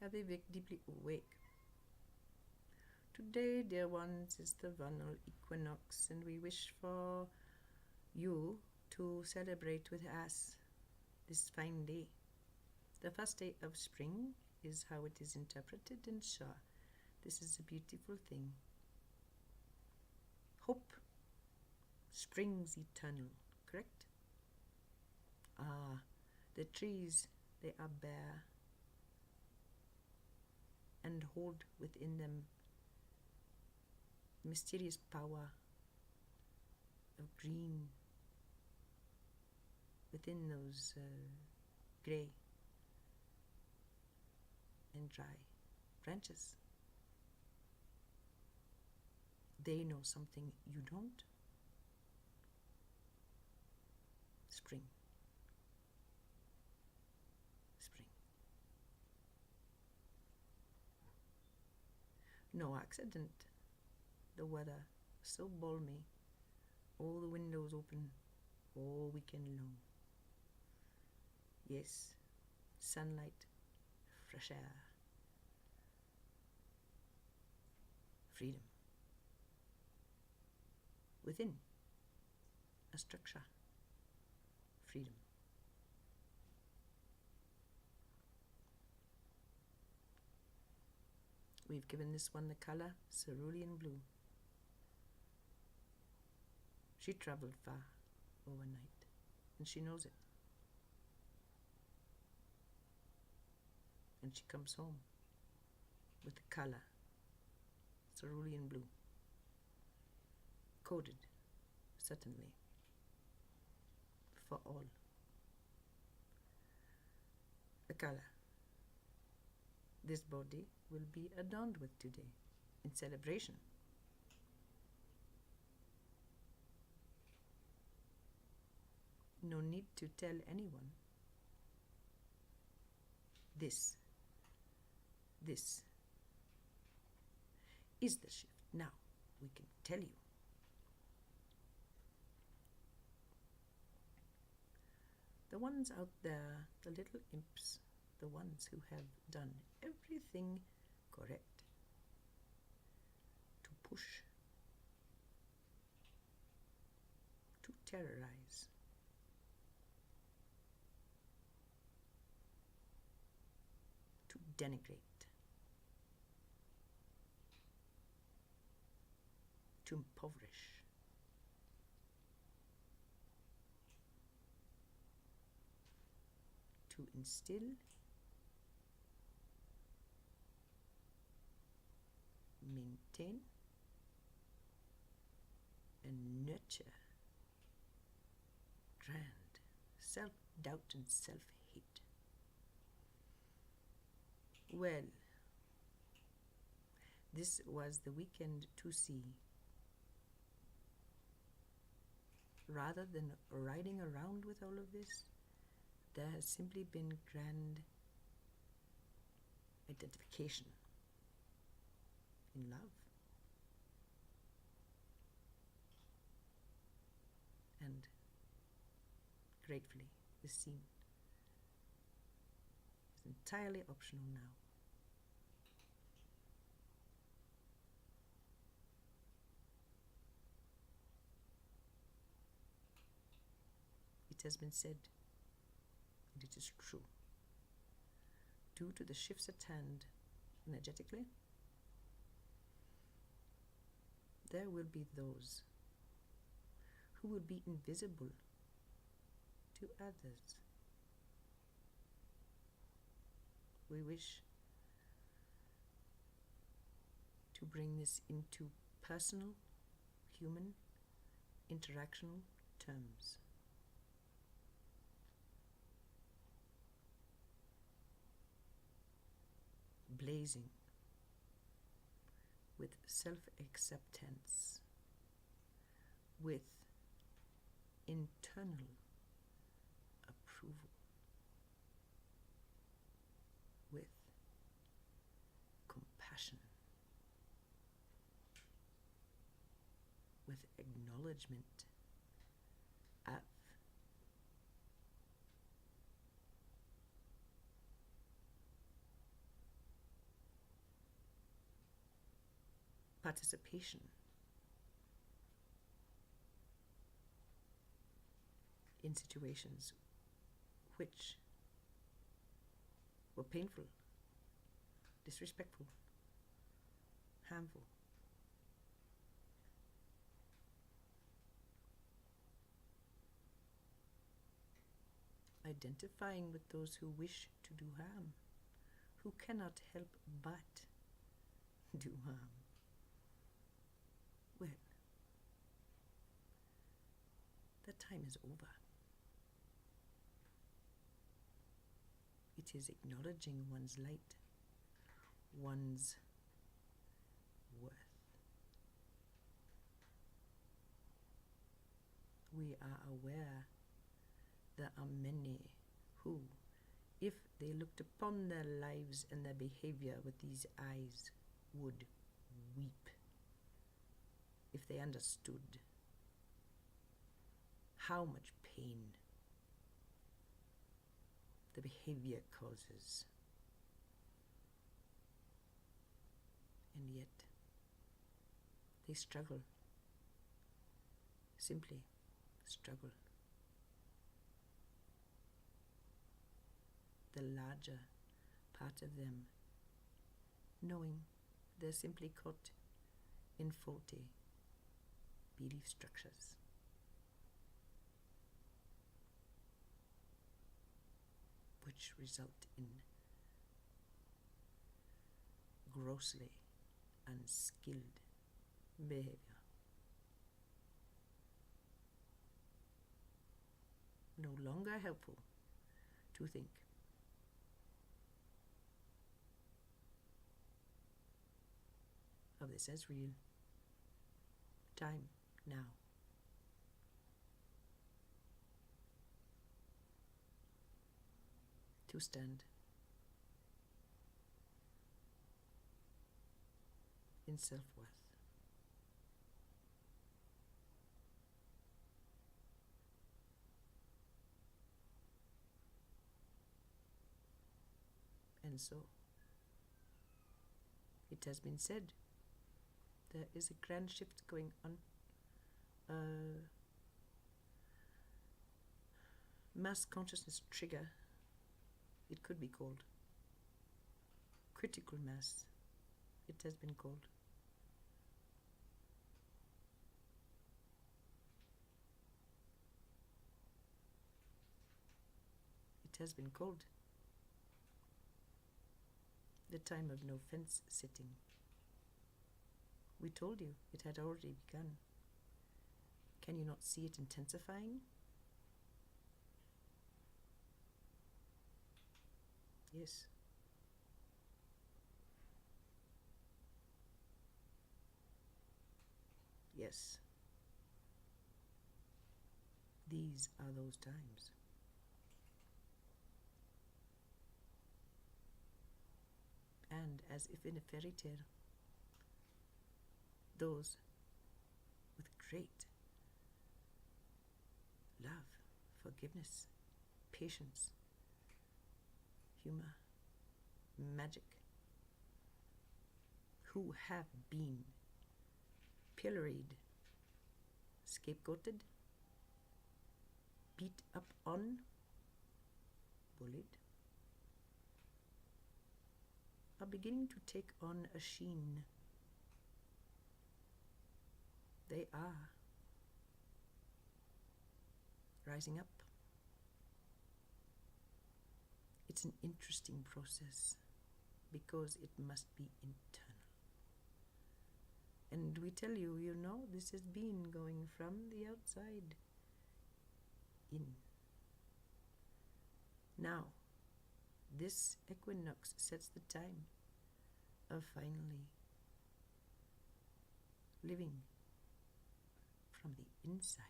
Are they deeply awake? Today, dear ones, is the Vernal Equinox, and we wish for you to celebrate with us this fine day. The first day of spring is how it is interpreted, and sure, this is a beautiful thing. Hope springs eternal, correct? The trees, they are bare and hold within them mysterious power of green within those grey and dry branches. They know something you don't. Spring. Spring. No accident. The weather so balmy, all the windows open all weekend long. Yes, sunlight, fresh air, freedom. Within a structure, freedom. We've given this one the color cerulean blue. She traveled far overnight, and she knows it. And she comes home with the color cerulean blue, coded, certainly, for all. A color this body will be adorned with today in celebration. No need to tell anyone. This is the shift. Now we can tell you. The ones out there, the little imps, the ones who have done everything correct to push, to terrorize, to denigrate, to impoverish, to instill, maintain, and nurture grand self-doubt and self-hate. Well, this was the weekend to see. Rather than riding around with all of this, there has simply been grand identification in love. And gratefully, this scene is entirely optional now. It has been said, and it is true. Due to the shifts at hand energetically, there will be those who will be invisible to others. We wish to bring this into personal, human, interactional terms. Blazing with self-acceptance, with internal approval, with compassion, with acknowledgement of participation in situations which were painful, disrespectful, harmful. Identifying with those who wish to do harm, who cannot help but do harm. Well, that time is over. It is acknowledging one's light, one's worth. We are aware there are many who, if they looked upon their lives and their behavior with these eyes, would weep if they understood how much pain the behavior causes. And yet, they struggle, simply struggle. The larger part of them, knowing they're simply caught in faulty belief structures. Which result in grossly unskilled behavior. No longer helpful to think. Of this as real. Time now. To stand in self-worth. And so, it has been said, there is a grand shift going on. Mass consciousness trigger, it could be called. Critical mass, it has been called. It has been called the time of no fence sitting. We told you it had already begun. Can you not see it intensifying? Yes. Yes. These are those times. And as if in a fairy tale, those with great love, forgiveness, patience, humor, magic, who have been pilloried, scapegoated, beat up on, bullied, are beginning to take on a sheen. They are rising up. It's an interesting process because it must be internal. And we tell you, you know, this has been going from the outside in. Now, this equinox sets the time of finally living from the inside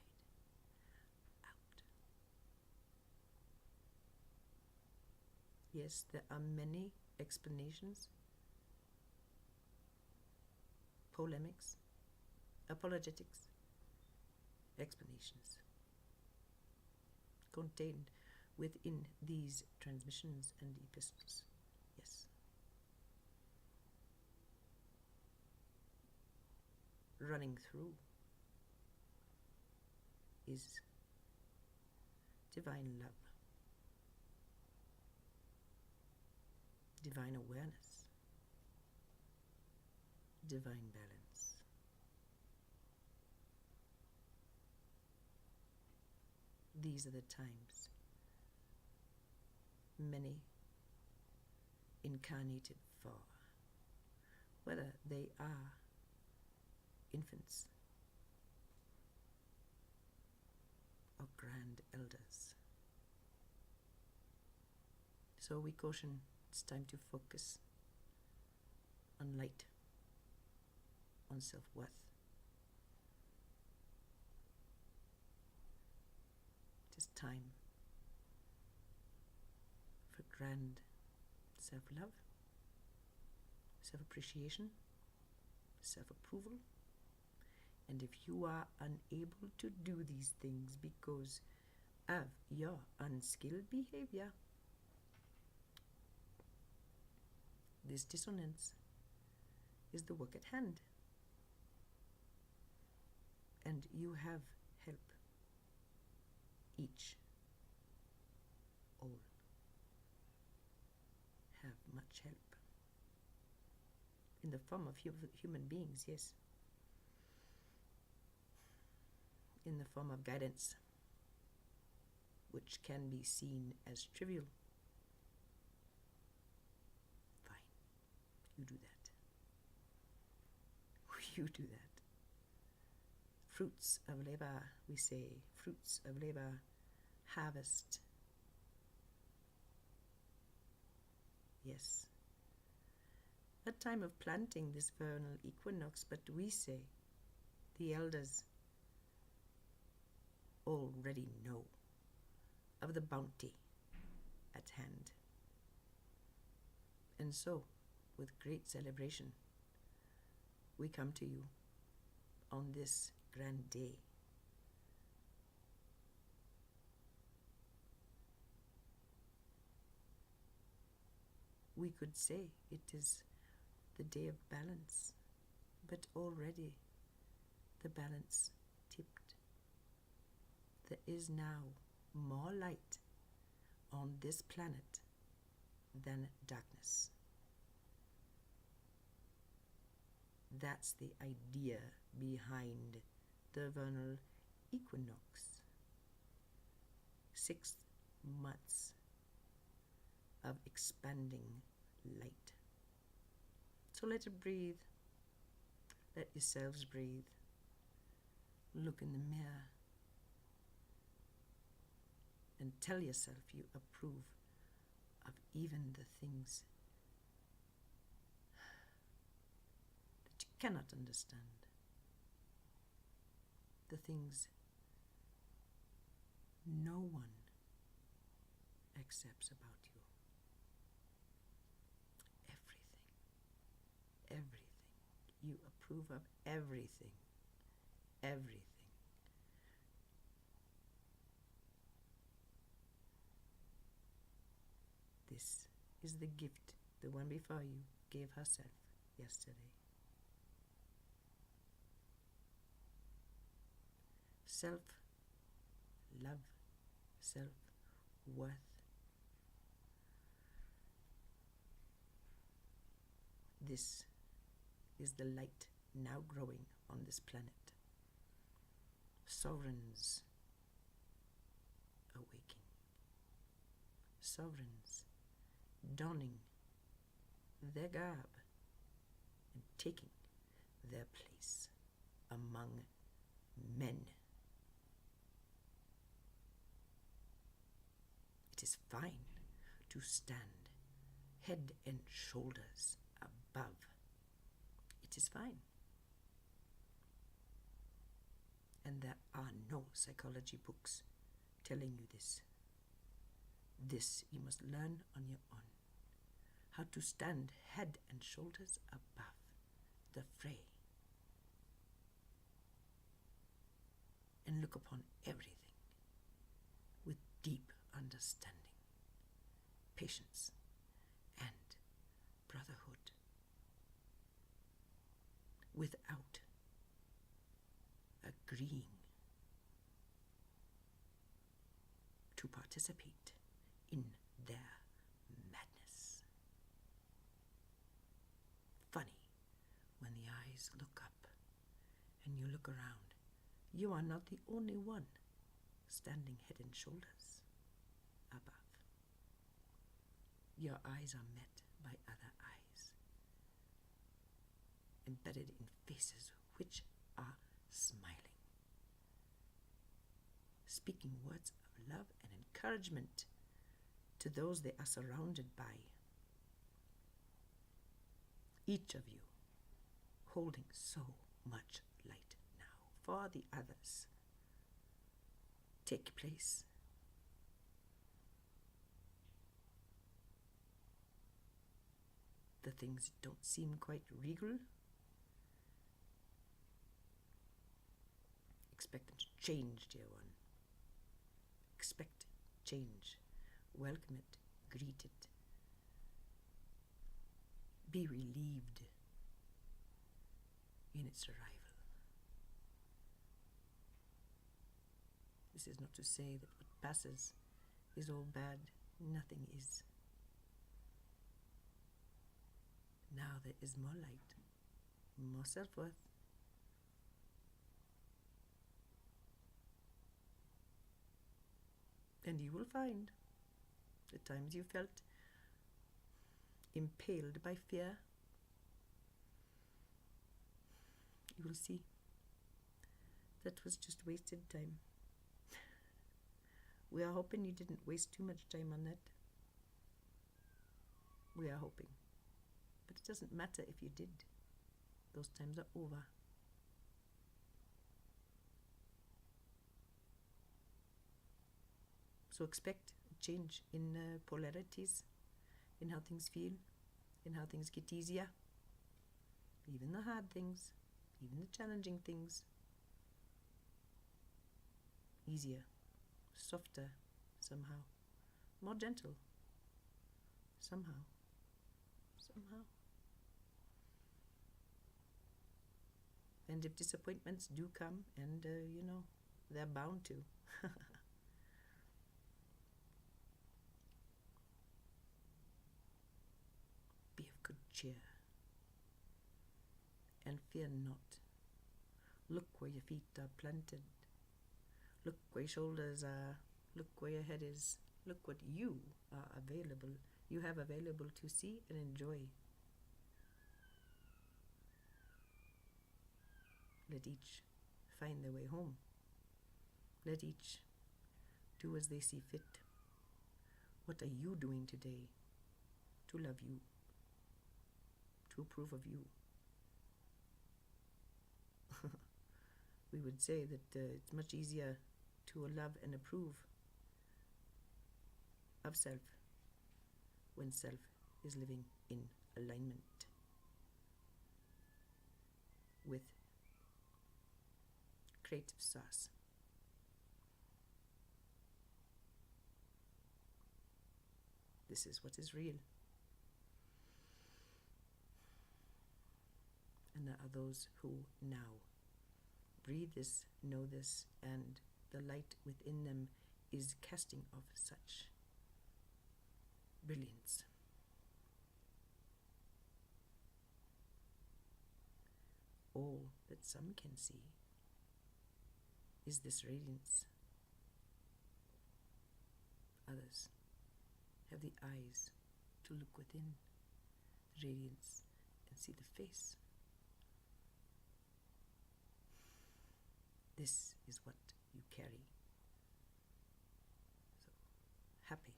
out. Yes, there are many explanations, polemics, apologetics, explanations contained within these transmissions and epistles. Yes. running through is divine love, divine awareness, divine balance. These are the times many incarnated for, whether they are infants or grand elders. So we caution, it's time to focus on light, on self-worth. It is time for grand self-love, self-appreciation, self-approval. And if you are unable to do these things because of your unskilled behavior, this dissonance is the work at hand. And you have help. Each, all have much help. In the form of human beings, yes. In the form of guidance, which can be seen as trivial. Fine, you do that. You do that. Fruits of labor, we say, fruits of labor, harvest. Yes. A time of planting this vernal equinox, but we say, the elders already know of the bounty at hand. And so, with great celebration, we come to you on this grand day. We could say it is the day of balance, but already the balance tipped. There is now more light on this planet than darkness. That's the idea behind the vernal equinox. 6 months of expanding light. So let it breathe. Let yourselves breathe. Look in the mirror and tell yourself you approve of even the things that you cannot understand, the things no one accepts about you. Everything. You approve of everything. Everything. This is the gift the one before you gave herself yesterday. Self-love, self-worth. This is the light now growing on this planet. Sovereigns awaking. Sovereigns donning their garb and taking their place among men. It is fine to stand head and shoulders above. It is fine. And there are no psychology books telling you this. This you must learn on your own. How to stand head and shoulders above the fray. And look upon everything with deep understanding, patience, and brotherhood. Without agreeing to participate in their madness. Funny, when the eyes look up and you look around, you are not the only one standing head and shoulders above. Your eyes are met by other eyes, embedded in faces which are smiling, speaking words of love and encouragement to those they are surrounded by. Each of you holding so much light now for the others. Take place. The things don't seem quite regal. Expect them to change, dear one. Expect change. Welcome it. Greet it. Be relieved in its arrival. This is not to say that what passes is all bad. Nothing is. Now there is more light, more self-worth. And you will find the times you felt impaled by fear, you will see that was just wasted time. We are hoping you didn't waste too much time on that. We are hoping. But it doesn't matter if you did. Those times are over. So expect a change in polarities, in how things feel, in how things get easier. Even the hard things, even the challenging things. Easier, softer somehow, more gentle somehow. And if disappointments do come, and they're bound to, be of good cheer and fear not. Look where your feet are planted. Look where your shoulders are. Look where your head is. Look what you have available to see and enjoy. Let each find their way home. Let each do as they see fit. What are you doing today to love you, to approve of you? We would say that it's much easier to love and approve of self when self is living in alignment with creative source. This is what is real. And there are those who now breathe this, know this, and the light within them is casting off such brilliance. All that some can see is this radiance. Others have the eyes to look within the radiance and see the face. This is what you carry. So, happy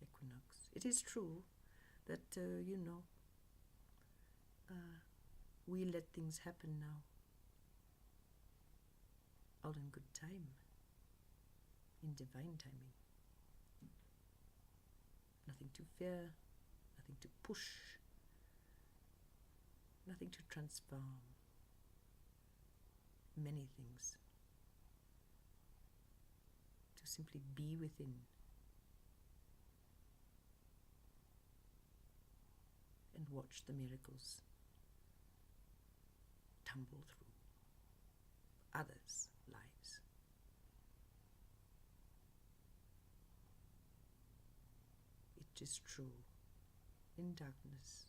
equinox. It is true that, we let things happen now. All in good time, in divine timing. Nothing to fear, nothing to push, nothing to transform. Many things to simply be within and watch the miracles tumble through others' lives. It is true, in darkness,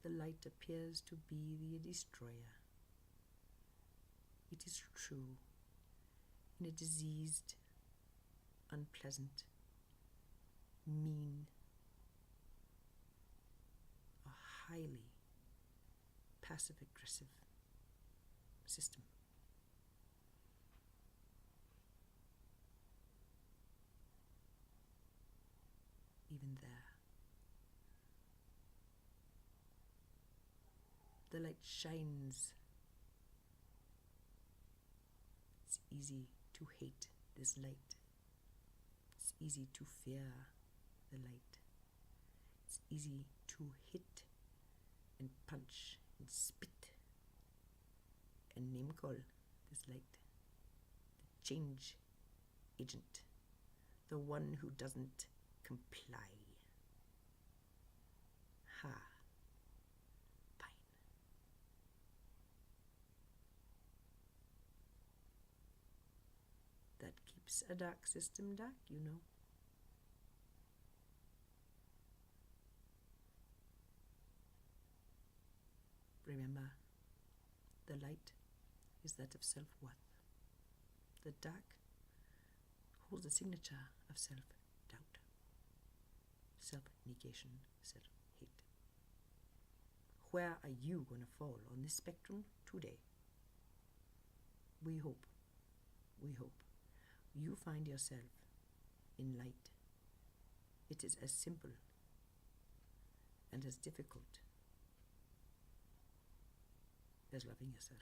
the light appears to be the destroyer. It is true, in a diseased, unpleasant, mean, a highly passive-aggressive system. Even there, the light shines. It's easy to hate this light. It's easy to fear the light. It's easy to hit and punch and spit and name call this light. The change agent, the one who doesn't comply. Ha. Fine. That keeps a dark system dark, you know. Remember, the light is that of self-worth. The dark holds a signature of self-doubt, self-negation, self-hate. Where are you going to fall on this spectrum today? We hope you find yourself in light. It is as simple and as difficult as loving yourself.